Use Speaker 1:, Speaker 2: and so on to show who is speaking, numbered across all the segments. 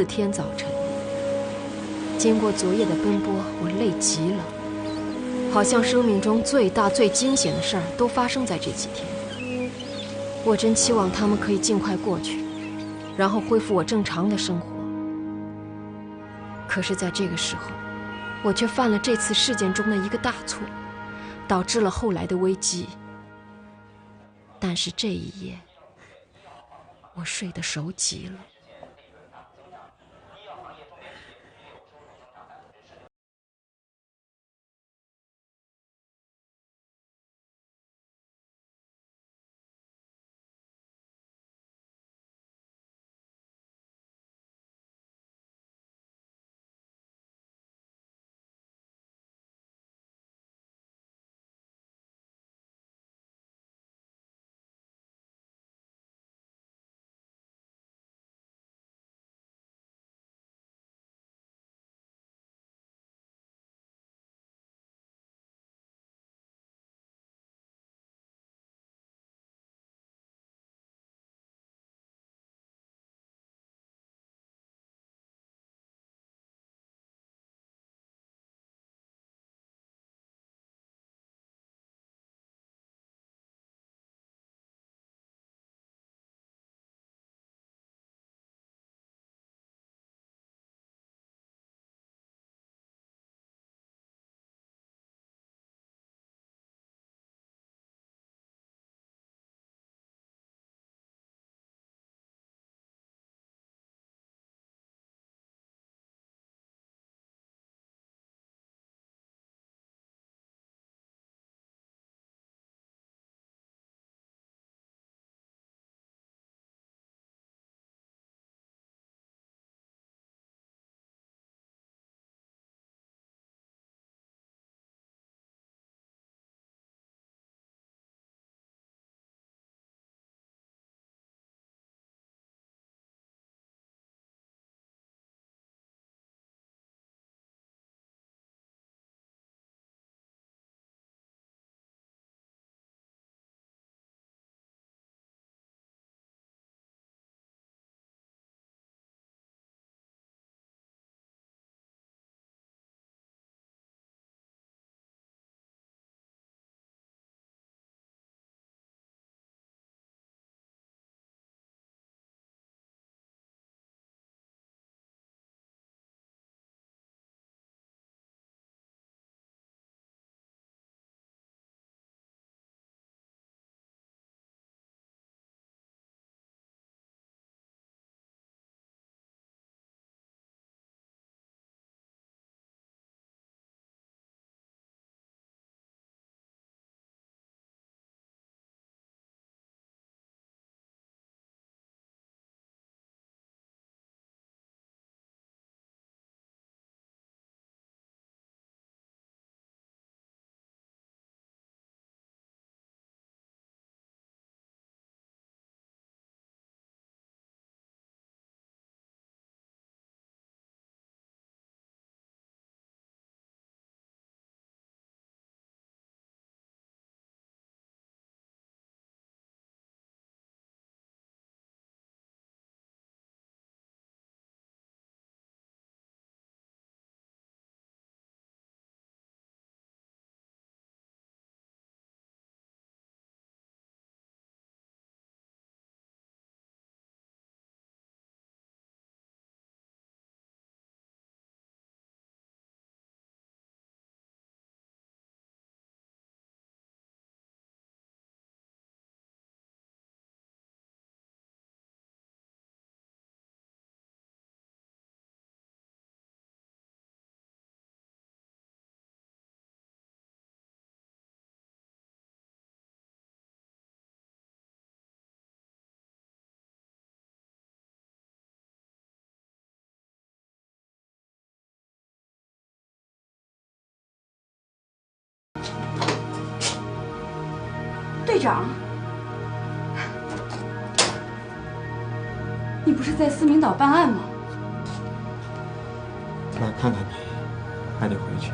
Speaker 1: 天早晨，经过昨夜的奔波，我累极了，好像生命中最大最惊险的事儿都发生在这几天。我真期望他们可以尽快过去，然后恢复我正常的生活。可是在这个时候，我却犯了这次事件中的一个大错，导致了后来的危机。但是这一夜，我睡得熟极了。
Speaker 2: 队长，你不是在思明岛办案吗？
Speaker 3: 来看看你，还得回去。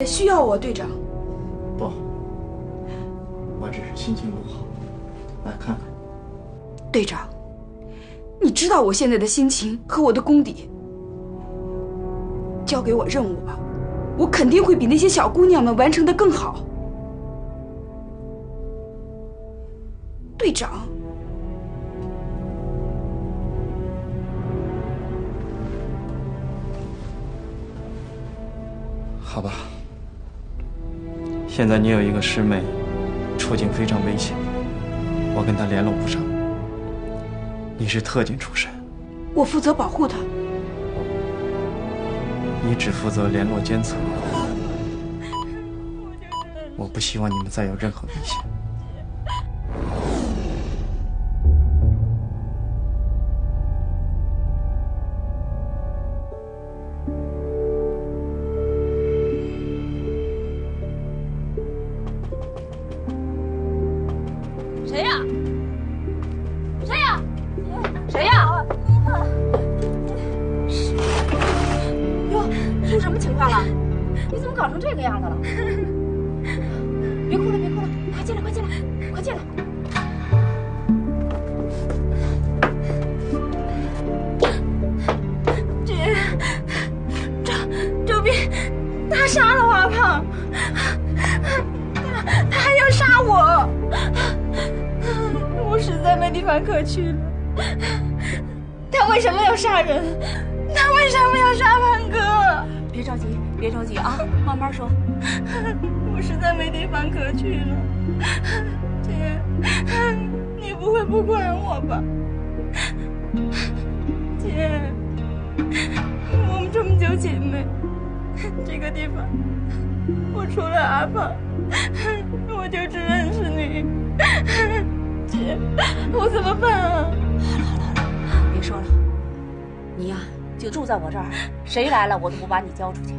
Speaker 2: 需要我，队长。
Speaker 3: 不，我只是心情不好，来看看。
Speaker 2: 队长，你知道我现在的心情和我的功底，交给我任务吧，我肯定会比那些小姑娘们完成得更好。队长。
Speaker 3: 好吧，现在你有一个师妹，处境非常危险，我跟她联络不上。你是特警出身，
Speaker 2: 我负责保护她。
Speaker 3: 你只负责联络监测。我不希望你们再有任何危险。
Speaker 4: 谁呀？谁呀？谁呀？哟，出什么情况了？你怎么搞成这个样子了？别哭了，别哭了，快进来，快进来，快进来！姐，周斌，他杀了阿胖，他还要杀我。我实在没地方可去了。他为什么要杀人？他为什么要杀胖哥？别着急，别着急啊，慢慢说。我实在没地方可去了。姐，你不会不管我吧？姐，我们这么久姐妹，这个地方我除了阿胖，我就只认识你。姐，我怎么办啊？好了，别说了，你呀就住在我这儿，谁来了我都不把你交出去。